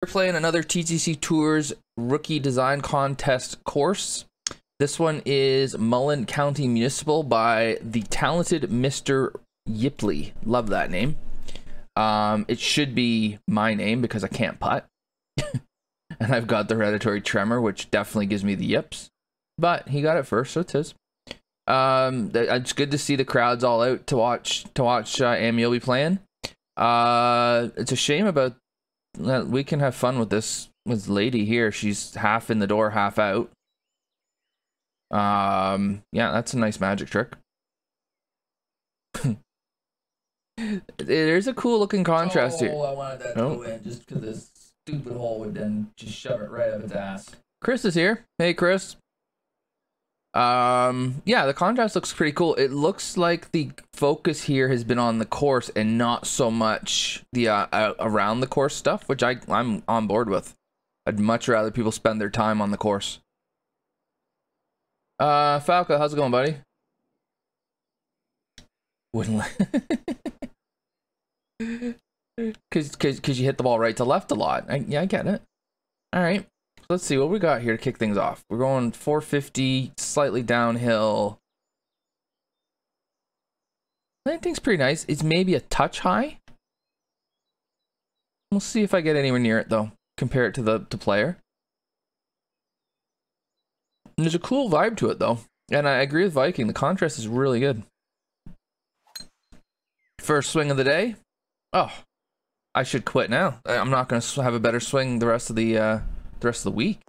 We're playing another TGC Tours Rookie Design Contest course. This one is Mullen County Municipal by the talented Mr. Yipley. Love that name. It should be my name because I can't putt. And I've got the hereditary tremor, which definitely gives me the yips. But he got it first, so it's his. It's good to see the crowds all out to watch Ameobi playing. It's a shame about that we can have fun with this lady here. She's half in the door, half out. Yeah, that's a nice magic trick. There's a cool looking contrast here. Oh, I wanted that to go in just because this stupid hole would then just shove it right up its ass. Chris is here. Hey, Chris. Yeah, the contrast looks pretty cool. It looks like the focus here has been on the course and not so much the around the course stuff, which I'm on board with. I'd much rather people spend their time on the course. Falco, how's it going, buddy? Wouldn't because you hit the ball right to left a lot. Yeah, I get it. All right. Let's see what we got here to kick things off. We're going 450, slightly downhill. I think it's pretty nice. It's maybe a touch high. We'll see if I get anywhere near it though. Compare it to the player. And there's a cool vibe to it though. And I agree with Viking. The contrast is really good. First swing of the day. Oh, I should quit now. I'm not going to have a better swing the rest of the week.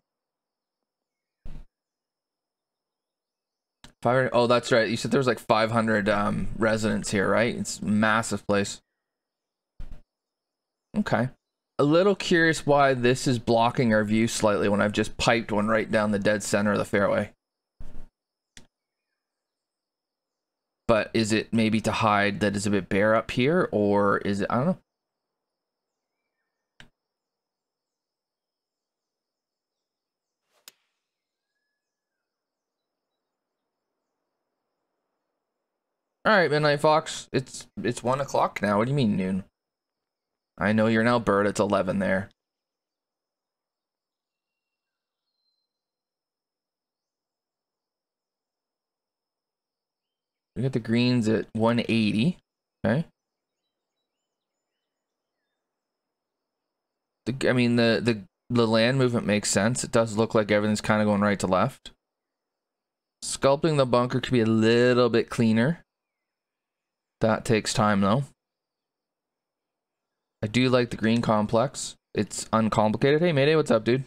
500. Oh, that's right. You said there was like 500 residents here, right? It's a massive place. Okay. A little curious why this is blocking our view slightly when I've just piped one right down the dead center of the fairway. But is it maybe to hide that it's a bit bare up here, or is it, I don't know. All right, Midnight Fox. It's 1 o'clock now. What do you mean noon? I know you're in Alberta. It's 11 there. We got the greens at 180. Okay. I mean the land movement makes sense. It does look like everything's kind of going right to left. Sculpting the bunker could be a little bit cleaner. That takes time though. I do like the green complex. It's uncomplicated. Hey Mayday, what's up, dude?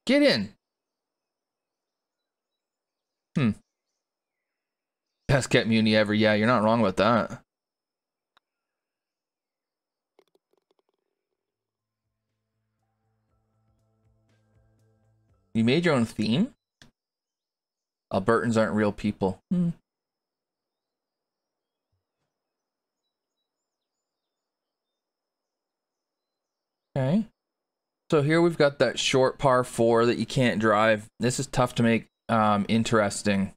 Get in. Best kept Muni ever. Yeah, you're not wrong about that. You made your own theme? Albertans aren't real people. Okay. So here we've got that short par 4 that you can't drive. This is tough to make interesting.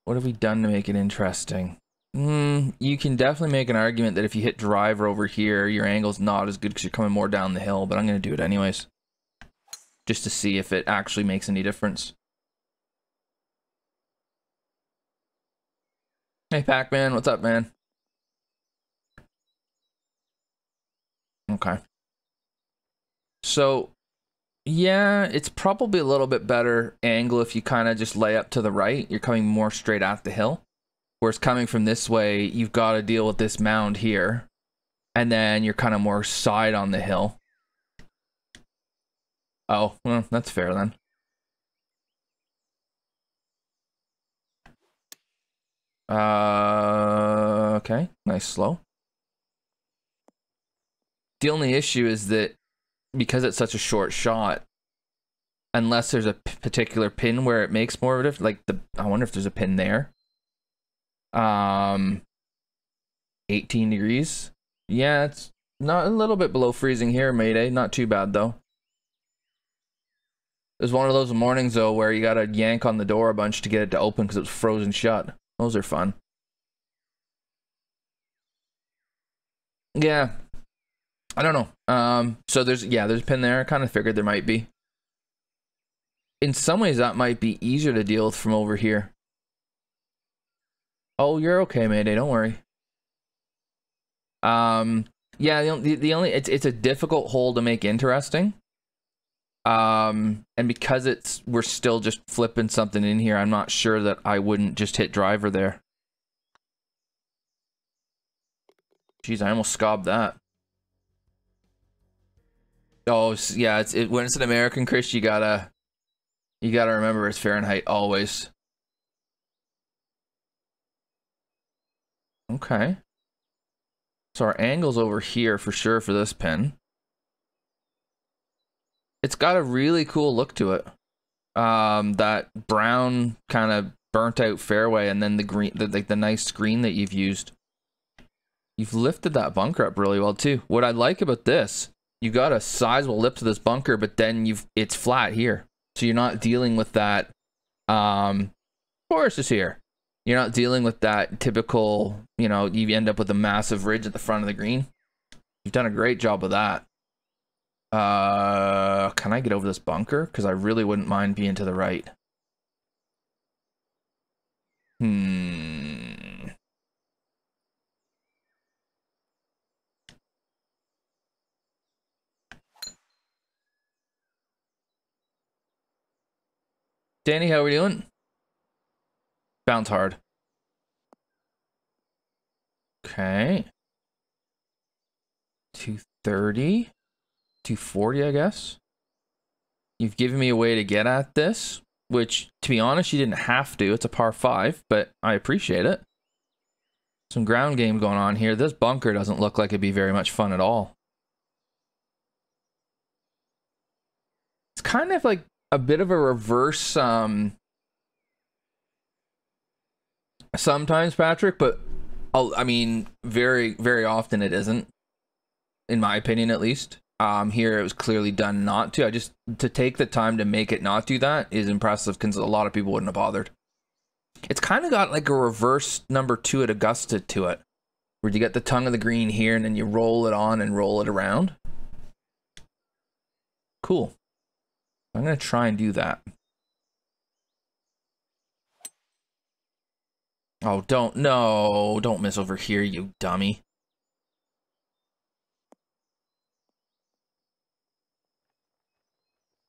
What have we done to make it interesting? You can definitely make an argument that if you hit driver over here, your angle's not as good because you're coming more down the hill, but I'm going to do it anyways. Just to see if it actually makes any difference. Hey Pac-Man, what's up, man? Okay. So, yeah, it's probably a little bit better angle if you kind of just lay up to the right. You're coming more straight at the hill. Whereas coming from this way, you've got to deal with this mound here. And then you're kind of more side on the hill. Oh, well, that's fair then. Okay, nice slow. The only issue is that because it's such a short shot, unless there's a particular pin where it makes more of a difference, like I wonder if there's a pin there. 18 degrees. Yeah, it's not a little bit below freezing here, Mayday. Not too bad though. It was one of those mornings though where you gotta yank on the door a bunch to get it to open because it was frozen shut. Those are fun. Yeah. I don't know. So there's a pin there. I kind of figured there might be. In some ways, that might be easier to deal with from over here. Oh, you're okay, Mayday. Don't worry. Yeah, the only it's a difficult hole to make interesting. And because we're still just flipping something in here, I'm not sure that I wouldn't just hit driver there. Jeez, I almost scobbed that. Oh, yeah, when it's an American, Chris, you gotta remember it's Fahrenheit always. Okay. So our angle's over here for sure for this pin. It's got a really cool look to it. That brown kind of burnt out fairway, and then the green, the nice green that you've used. You've lifted that bunker up really well too. What I like about this, you got a sizable lip to this bunker, but then it's flat here. So you're not dealing with that, forest is here. You're not dealing with that typical, you know, you end up with a massive ridge at the front of the green. You've done a great job of that. Can I get over this bunker? Because I really wouldn't mind being to the right. Danny, how are we doing? Bounce hard. Okay. 230. 240, I guess. You've given me a way to get at this, which, to be honest, you didn't have to. It's a par 5, but I appreciate it. Some ground game going on here. This bunker doesn't look like it'd be very much fun at all. It's kind of like a bit of a reverse sometimes, Patrick, but I mean, very, very often it isn't, in my opinion, at least. Here it was clearly done not to. To take the time to make it not do that is impressive, because a lot of people wouldn't have bothered. It's kind of got like a reverse number 2 at Augusta to it, where you get the tongue of the green here and then you roll it on and roll it around. Cool. I'm going to try and do that. Oh, don't miss over here, you dummy.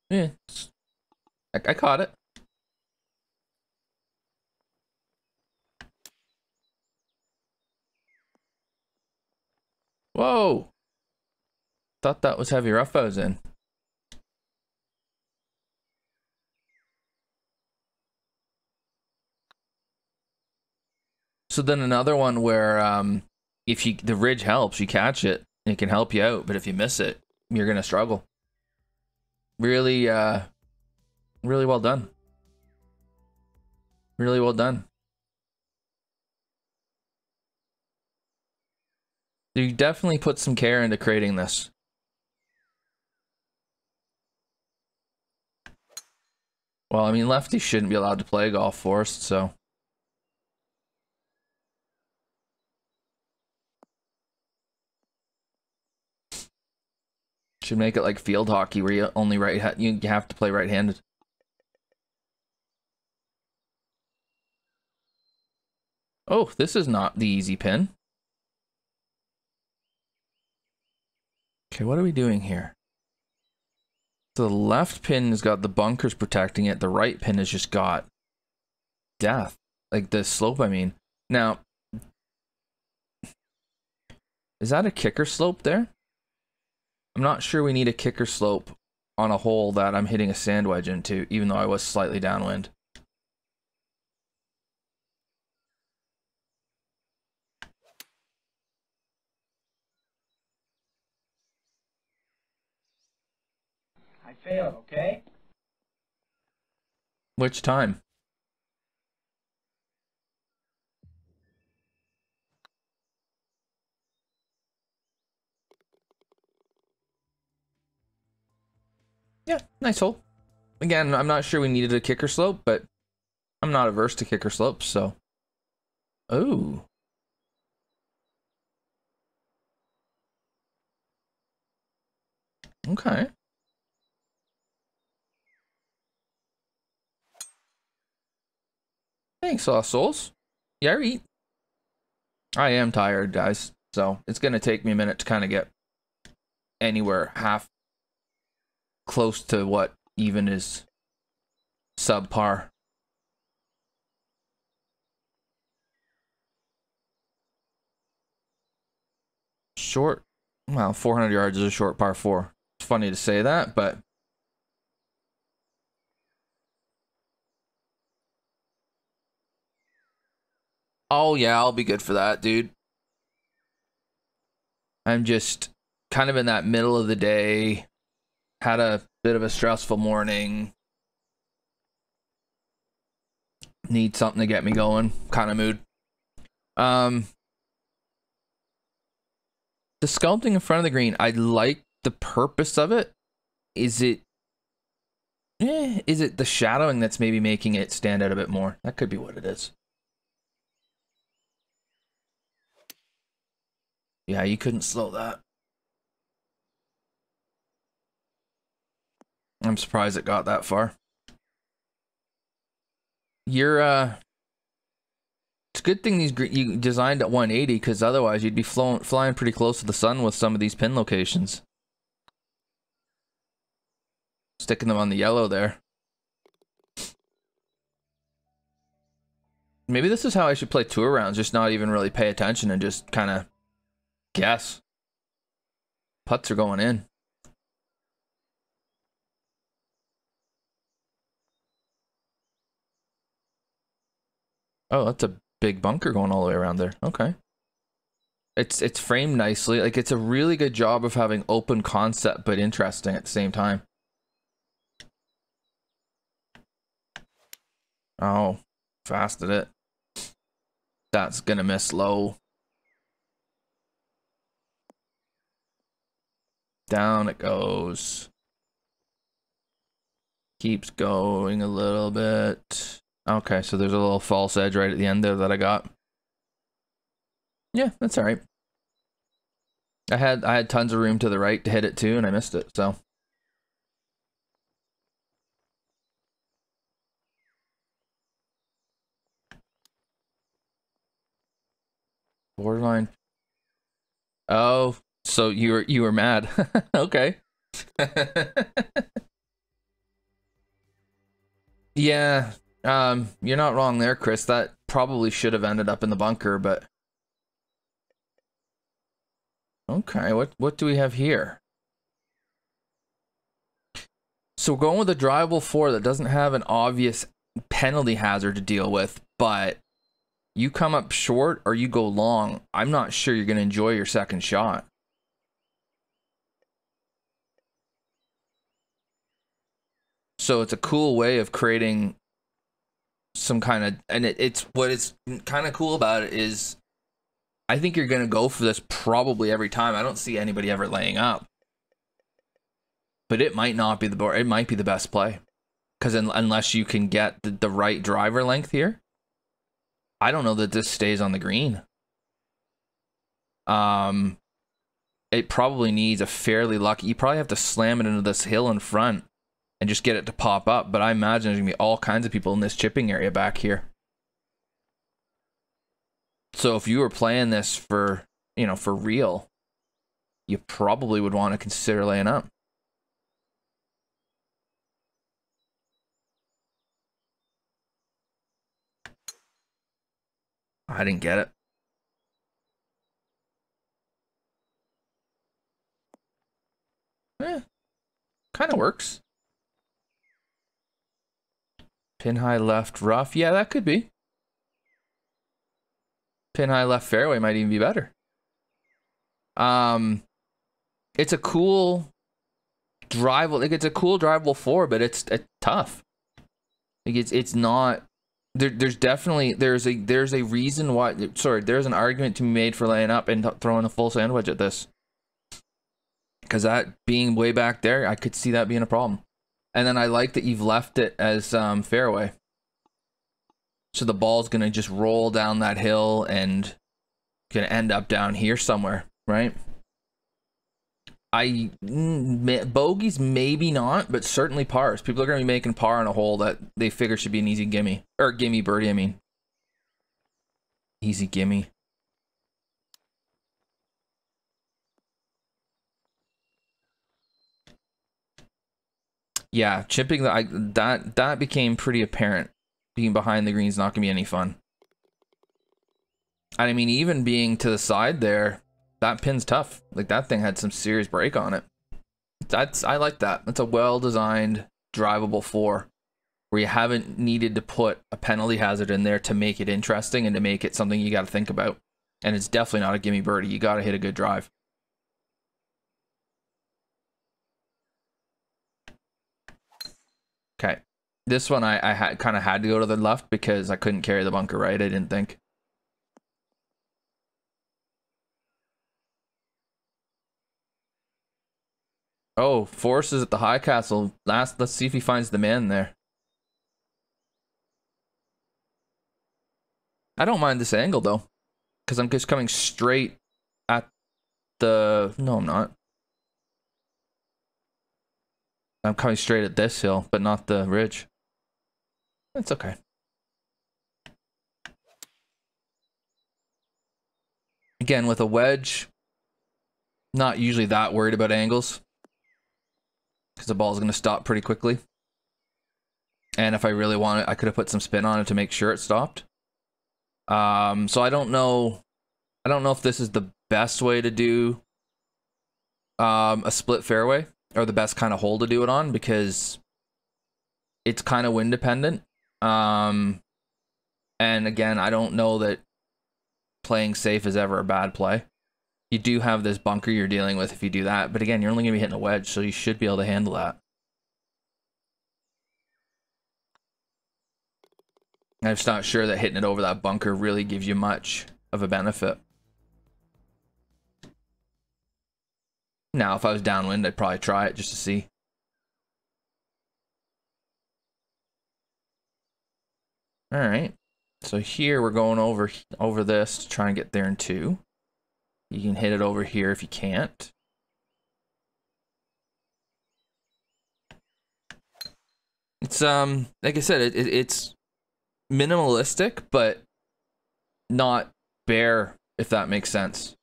Yeah, I caught it. Whoa. Thought that was heavy rough I was in. So then another one where if the ridge helps, you catch it, it can help you out, but if you miss it, you're gonna struggle. Really really well done. Really well done. You definitely put some care into creating this. Well, I mean, lefties shouldn't be allowed to play golf forced, so. Should make it like field hockey, where you only you have to play right-handed. Oh, this is not the easy pin. Okay, what are we doing here? The left pin has got the bunkers protecting it. The right pin has just got death. Like the slope, I mean. Now, is that a kicker slope there? I'm not sure we need a kicker slope on a hole that I'm hitting a sand wedge into, even though I was slightly downwind. I failed, okay? Which time? Yeah, nice hole. Again, I'm not sure we needed a kicker slope, but I'm not averse to kicker slopes, so. Oh. Okay. Thanks, Lost Souls. Yeah, eat. I am tired, guys. So it's going to take me a minute to kind of get anywhere half close to what even is subpar. Short. Well, 400 yards is a short par 4. It's funny to say that, but oh yeah, I'll be good for that, dude. I'm just kind of in that middle of the day. Had a bit of a stressful morning. Need something to get me going kind of mood. The sculpting in front of the green, I like the purpose of it. Is it the shadowing that's maybe making it stand out a bit more? That could be what it is. Yeah, you couldn't slow that. I'm surprised it got that far. You're it's a good thing you designed at 180, because otherwise you'd be flying pretty close to the sun with some of these pin locations. Sticking them on the yellow there. Maybe this is how I should play tour rounds, just not even really pay attention and just kind of guess. Putts are going in. Oh, that's a big bunker going all the way around there. Okay. It's framed nicely. Like, it's a really good job of having open concept but interesting at the same time. Oh, fast at it. That's gonna miss low. Down it goes. Keeps going a little bit. Okay, so there's a little false edge right at the end there that I got. Yeah, that's all right. I had tons of room to the right to hit it too, and I missed it, so. Borderline. Oh, so you were mad. Okay. Yeah, you're not wrong there, Chris. That probably should have ended up in the bunker, but okay, what do we have here? So we're going with a drivable 4 that doesn't have an obvious penalty hazard to deal with, but you come up short or you go long, I'm not sure you're going to enjoy your second shot. So it's a cool way of creating some kind of, and it's what is kind of cool about it is I think you're going to go for this probably every time. I don't see anybody ever laying up. But it might not be it might be the best play. Because unless you can get the right driver length here, I don't know that this stays on the green. It probably needs a fairly lucky, you probably have to slam it into this hill in front and just get it to pop up. But I imagine there's going to be all kinds of people in this chipping area back here. So if you were playing this for, you know, for real, you probably would want to consider laying up. I didn't get it. Kind of works. Pin high left rough. Yeah, that could be. Pin high left fairway might even be better. It's a cool drivable. Like, it's a cool drivable 4, but it's tough. Like, it's not. There's definitely there's a reason why. Sorry, there's an argument to be made for laying up and throwing a full sand wedge at this. Because that being way back there, I could see that being a problem. And then I like that you've left it as fairway. So the ball's going to just roll down that hill and going to end up down here somewhere, right? Bogeys maybe not, but certainly pars. People are going to be making par on a hole that they figure should be an easy gimme. Or gimme birdie, I mean. Easy gimme. Yeah, chipping that became pretty apparent. Being behind the green is not going to be any fun. I mean, even being to the side there, that pin's tough. Like, that thing had some serious break on it. I like that. That's a well-designed, drivable 4, where you haven't needed to put a penalty hazard in there to make it interesting and to make it something you got to think about. And it's definitely not a gimme birdie. You got to hit a good drive. Okay, this one I kind of had to go to the left because I couldn't carry the bunker right. I didn't think. Oh, Forrest is at the high castle. Let's see if he finds the man there. I don't mind this angle though, because I'm just coming straight at the. No, I'm not. I'm coming straight at this hill, but not the ridge. It's okay. Again, with a wedge, not usually that worried about angles, because the ball's going to stop pretty quickly. And if I really want it, I could have put some spin on it to make sure it stopped. So I don't know if this is the best way to do a split fairway, or the best kind of hole to do it on, because it's kind of wind dependent. And again, I don't know that playing safe is ever a bad play. You do have this bunker you're dealing with if you do that, but again, you're only going to be hitting a wedge, so you should be able to handle that. I'm just not sure that hitting it over that bunker really gives you much of a benefit. Now, if I was downwind, I'd probably try it just to see. All right. So here we're going over this to try and get there in 2. You can hit it over here if you can't. It's like I said, it's minimalistic, but not bare, if that makes sense.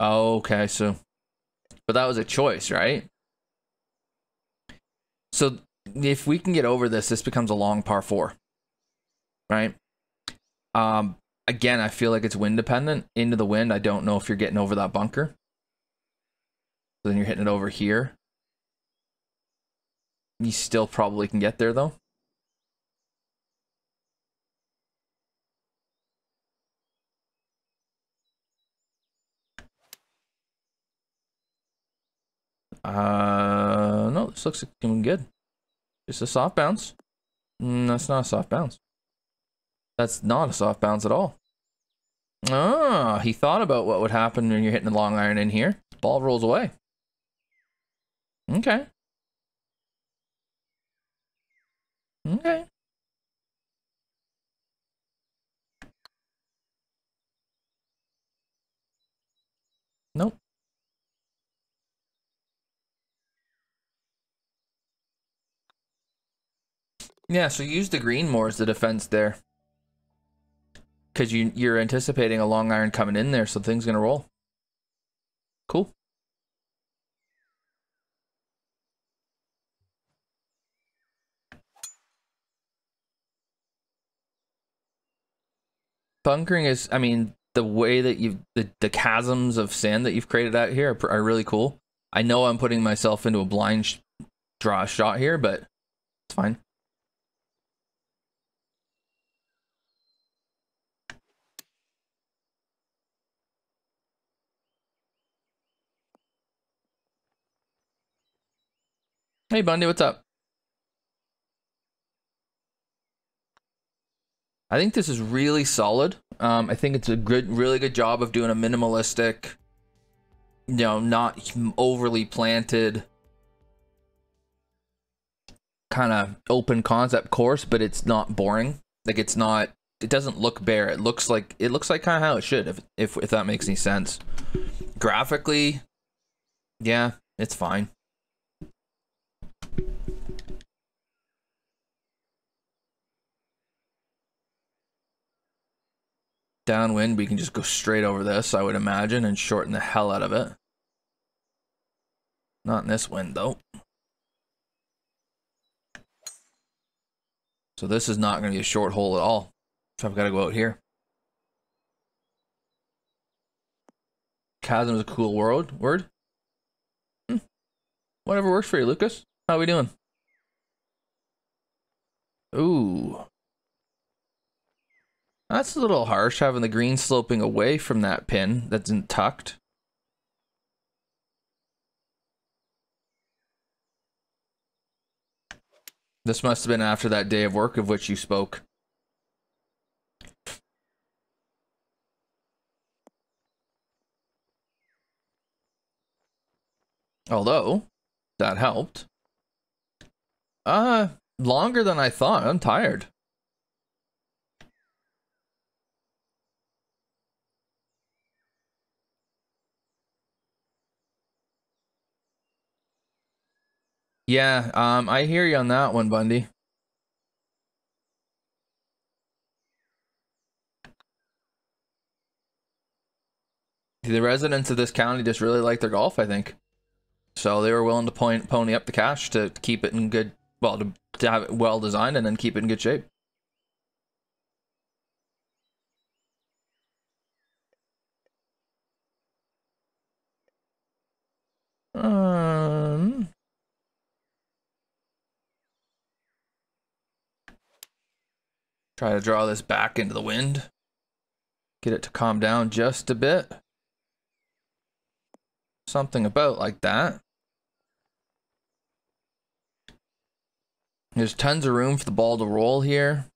Okay, so, but that was a choice, right? So if we can get over this, this becomes a long par 4, right? Again, I feel like it's wind dependent. Into the wind, I don't know if you're getting over that bunker. So then you're hitting it over here. You still probably can get there though. No, this looks like doing good. Just a soft bounce. That's not a soft bounce. That's not a soft bounce at all. Ah, he thought about what would happen when you're hitting a long iron in here. Ball rolls away. Okay. Okay. Nope. Yeah, so use the green more as the defense there. Because you're anticipating a long iron coming in there, so things gonna roll. Cool. Bunkering is, I mean, the way that the chasms of sand that you've created out here are really cool. I know I'm putting myself into a blind draw shot here, but it's fine. Hey Bundy, what's up? I think this is really solid. I think it's a really good job of doing a minimalistic, you know, not overly planted, kind of open concept course, but it's not boring. Like it's not, it doesn't look bare. It looks like kind of how it should, if that makes any sense. Graphically, yeah, it's fine. Downwind, we can just go straight over this, I would imagine, and shorten the hell out of it. Not in this wind, though. So this is not going to be a short hole at all. So I've got to go out here. Chasm is a cool word. Whatever works for you, Lucas. How are we doing? Ooh. That's a little harsh, having the green sloping away from that pin that's tucked. This must have been after that day of work of which you spoke. Although, that helped. Longer than I thought. I'm tired. Yeah, I hear you on that one, Bundy. The residents of this county just really like their golf, I think. So they were willing to pony up the cash to keep it in good, well, to have it well designed and then keep it in good shape. Try to draw this back into the wind. Get it to calm down just a bit. Something about like that. There's tons of room for the ball to roll here.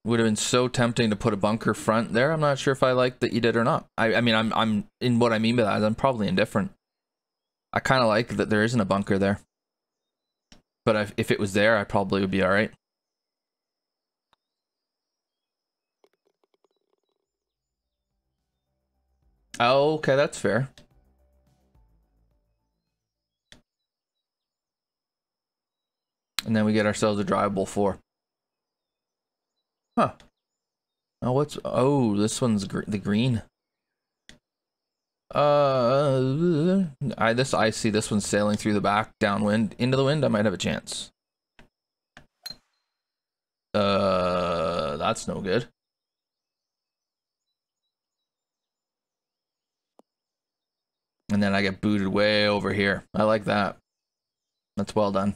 Would have been so tempting to put a bunker front there. I'm not sure if I like that you did or not. I mean, I'm in what I mean by that is I'm probably indifferent. I kind of like that there isn't a bunker there. But if it was there, I probably would be all right. Oh, okay, that's fair. And then we get ourselves a drivable 4. Huh. Oh, this one's the green. I see this one sailing through the back downwind into the wind. I might have a chance. That's no good. And then I get booted way over here. I like that. That's well done.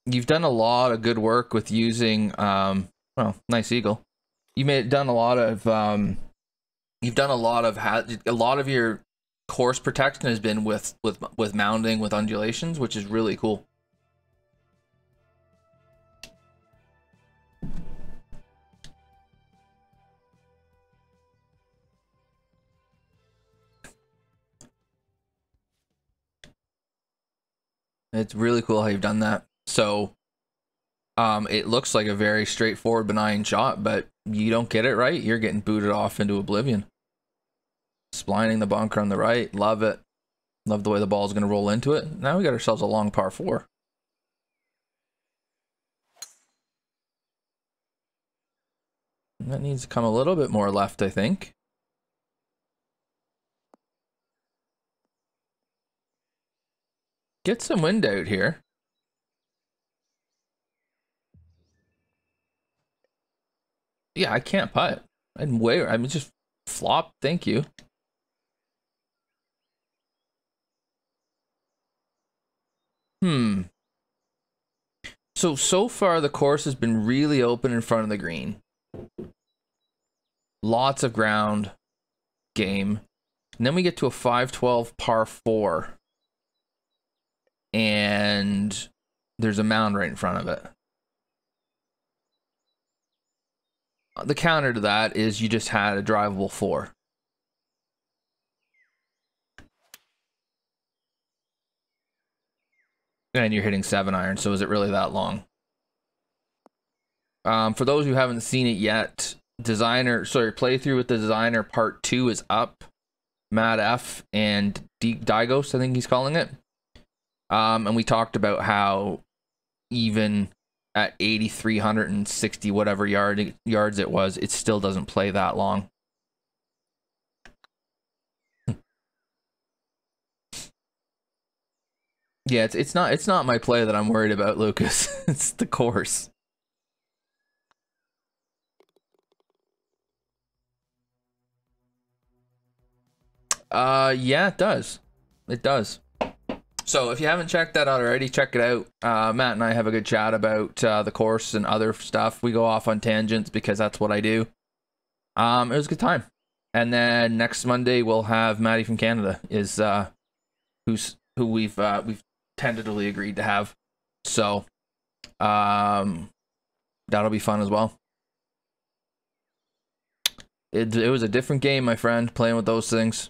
You've done a lot of good work with using, well, nice eagle. Done a lot of, you've done a lot of your course protection has been with mounding with undulations, which is really cool. It's really cool how you've done that. So, it looks like a very straightforward, benign shot, but you don't get it right, you're getting booted off into oblivion. Splining the bunker on the right, love it. Love the way the ball's going to roll into it. Now we got ourselves a long par 4. And that needs to come a little bit more left, I think. Get some wind out here. Yeah, I can't putt. I'm just flop. Thank you. So far the course has been really open in front of the green. Lots of ground game. And then we get to a 512 par 4. And there's a mound right in front of it. The counter to that is you just had a drivable 4. And you're hitting 7-iron, so is it really that long? For those who haven't seen it yet, playthrough with the designer part 2 is up. Matt F and Digos, I think he's calling it. And we talked about how even at 8,360 whatever yards it was, it still doesn't play that long. Yeah, it's not my play that I'm worried about, Lucas. It's the course. Yeah, it does. It does. So if you haven't checked that out already, check it out. Matt and I have a good chat about the course and other stuff. We go off on tangents because that's what I do. It was a good time. And then next Monday we'll have Maddie from Canada, who we've tentatively agreed to have. So that'll be fun as well. It was a different game, my friend, playing with those things.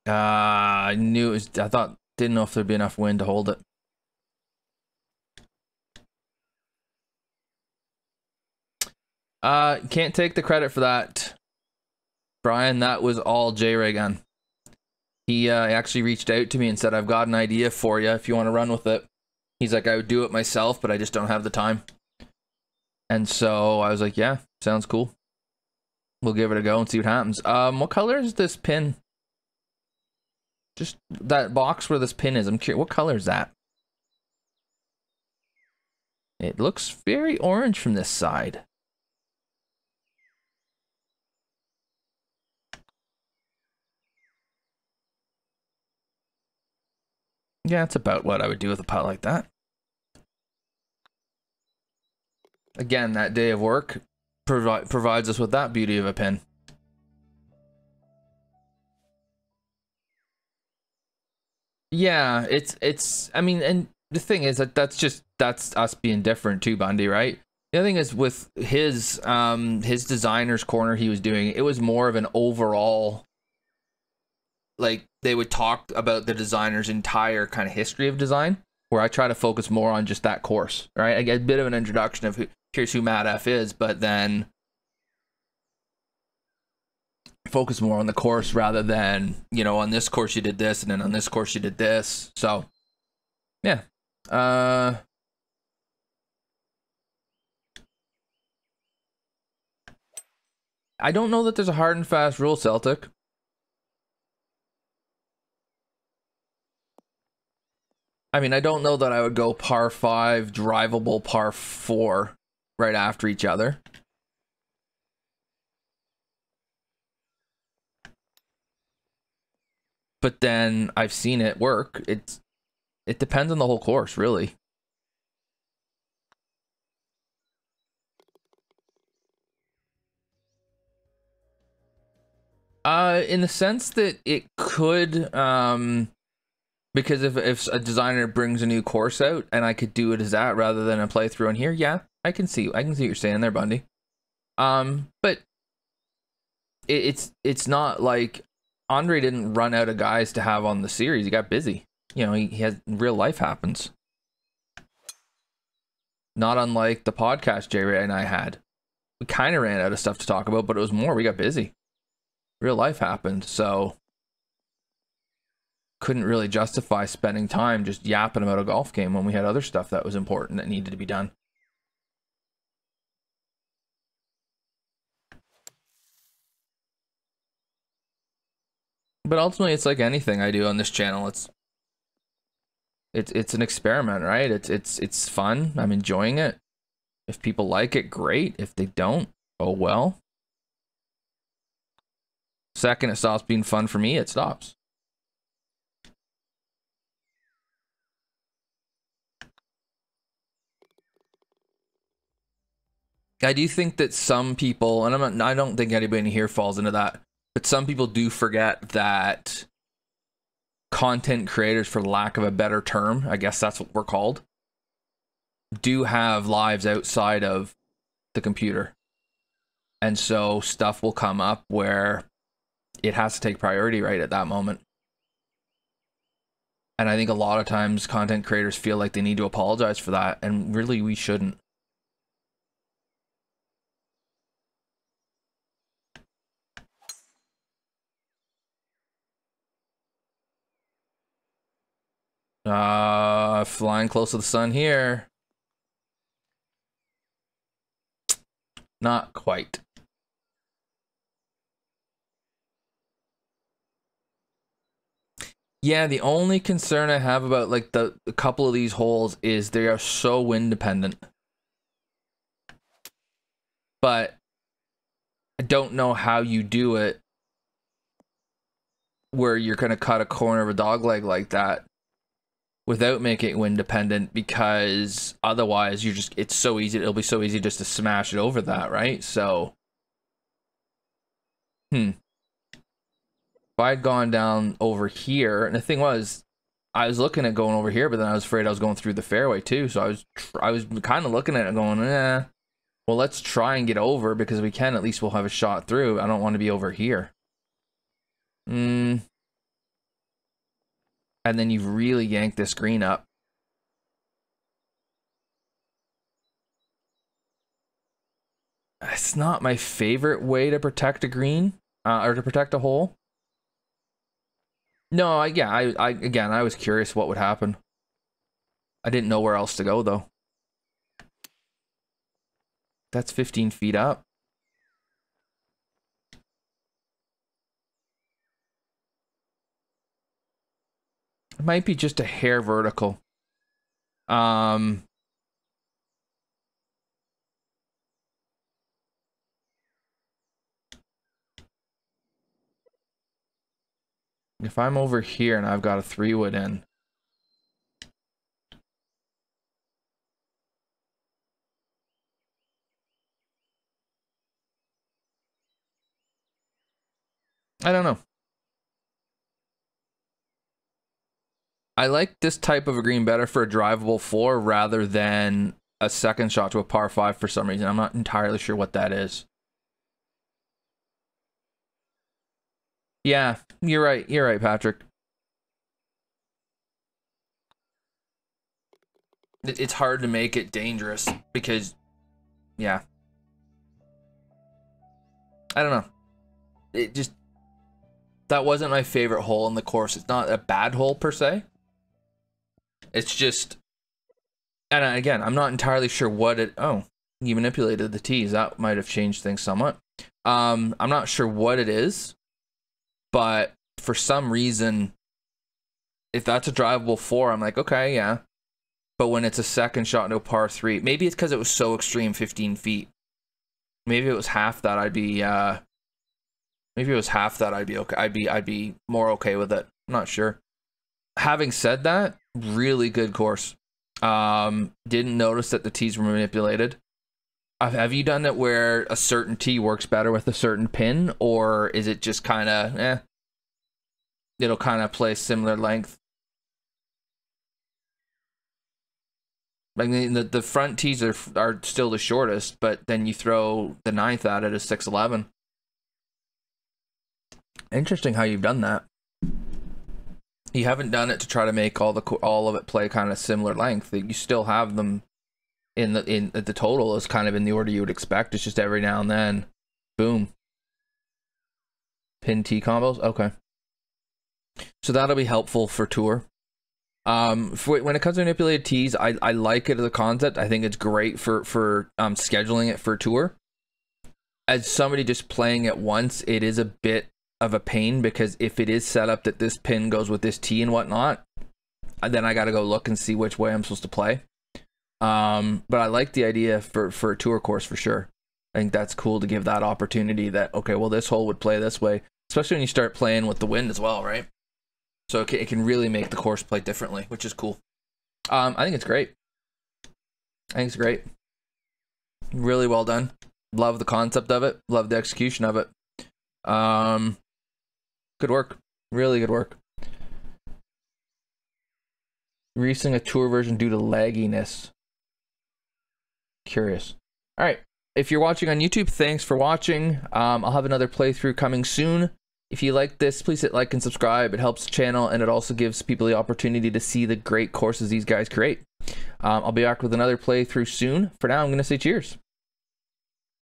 I knew it was, didn't know if there'd be enough wind to hold it. Can't take the credit for that, Brian. That was all J-Ray. He actually reached out to me and said, I've got an idea for you if you want to run with it. He's like, I would do it myself, but I just don't have the time. And so I was like, yeah, sounds cool. We'll give it a go and see what happens. What color is this pin? Just that box where this pin is. I'm curious, what color is that? It looks very orange from this side. Yeah, that's about what I would do with a putt like that. Again, that day of work provides us with that beauty of a pin. Yeah, it's I mean, and the thing is that's us being different too, Bundy, right? The other thing is with his designer's corner he was doing, it was more of an overall, like they would talk about the designer's entire kind of history of design, where I try to focus more on just that course, right? I get a bit of an introduction of here's who Matt F is, but then focus more on the course rather than, you know, on this course you did this and then on this course you did this. So yeah. I don't know that there's a hard and fast rule, Celtic. I mean, I don't know that I would go par 5, drivable par 4 right after each other. But then I've seen it work. It depends on the whole course, really. In the sense that it could, because if a designer brings a new course out and I could do it as that rather than a playthrough on here, yeah, I can see what you're saying there, Bundy. But it's not like Andre didn't run out of guys to have on the series. He got busy. You know, he has real life happens. Not unlike the podcast J-Ray and I had. We kind of ran out of stuff to talk about, but it was more, we got busy. Real life happened, so couldn't really justify spending time just yapping about a golf game when we had other stuff that was important that needed to be done. But ultimately, it's like anything I do on this channel. It's an experiment, right? It's fun. I'm enjoying it. If people like it, great. If they don't, oh well. Second, it stops being fun for me, it stops. I do think that some people, and I don't think anybody here falls into that, but some people do forget that content creators, for lack of a better term, I guess that's what we're called, do have lives outside of the computer. And so stuff will come up where it has to take priority right at that moment. And I think a lot of times content creators feel like they need to apologize for that, and really we shouldn't. Flying close to the sun here. Not quite. Yeah, the only concern I have about like a couple of these holes is they are so wind dependent. But I don't know how you do it where you're going to cut a corner of a dog leg like that without making it wind dependent, because otherwise you're just, it's so easy, it'll be so easy just to smash it over that, right? So if I had gone down over here, and the thing was, I was looking at going over here, but then I was afraid I was going through the fairway too. So I was kind of looking at it and going, well, let's try and get over, because we can, at least we'll have a shot through. I don't want to be over here. And then you've really yanked this green up. It's not my favorite way to protect a green, or to protect a hole. No, again, I was curious what would happen. I didn't know where else to go, though. That's 15 feet up. It might be just a hair vertical. If I'm over here and I've got a 3-wood in, I don't know. I like this type of a green better for a drivable 4 rather than a second shot to a par 5 for some reason. I'm not entirely sure what that is. Yeah, you're right. You're right, Patrick. It's hard to make it dangerous because, yeah. I don't know. It just, that wasn't my favorite hole in the course. It's not a bad hole per se. It's just, and again, I'm not entirely sure what it, oh, you manipulated the tees. That might have changed things somewhat. I'm not sure what it is, but for some reason, if that's a drivable 4, I'm like, okay, yeah. But when it's a second shot into a par 3, maybe it's because it was so extreme, 15 feet. Maybe it was half that, I'd be, maybe it was half that, I'd be okay. I'd be more okay with it. I'm not sure. Having said that, really good course. Didn't notice that the tees were manipulated. Have you done it where a certain tee works better with a certain pin, or is it just kind of, it'll kind of play similar length? Like the front tees are still the shortest, but then you throw the 9th at it as 6'11". Interesting how you've done that. You haven't done it to try to make all of it play kind of similar length. You still have them in the total is kind of in the order you would expect. It's just every now and then, boom. Pin tee combos. Okay. So that'll be helpful for tour. When it comes to manipulated tees, I like it as a concept. I think it's great for scheduling it for tour. As somebody just playing it once, it is a bit of a pain, because if it is set up that this pin goes with this tee and whatnot, then I got to go look and see which way I'm supposed to play. But I like the idea for a tour course for sure. I think that's cool to give that opportunity that, okay, well, this hole would play this way, especially when you start playing with the wind as well, right? So it can really make the course play differently, which is cool. I think it's great. I think it's great. Really well done. Love the concept of it. Love the execution of it. Good work. Really good work. Releasing a tour version due to lagginess. curious. All right. If you're watching on YouTube, thanks for watching. I'll have another playthrough coming soon. If you like this, please hit like and subscribe. It helps the channel, and it also gives people the opportunity to see the great courses these guys create. I'll be back with another playthrough soon. For now, I'm going to say cheers.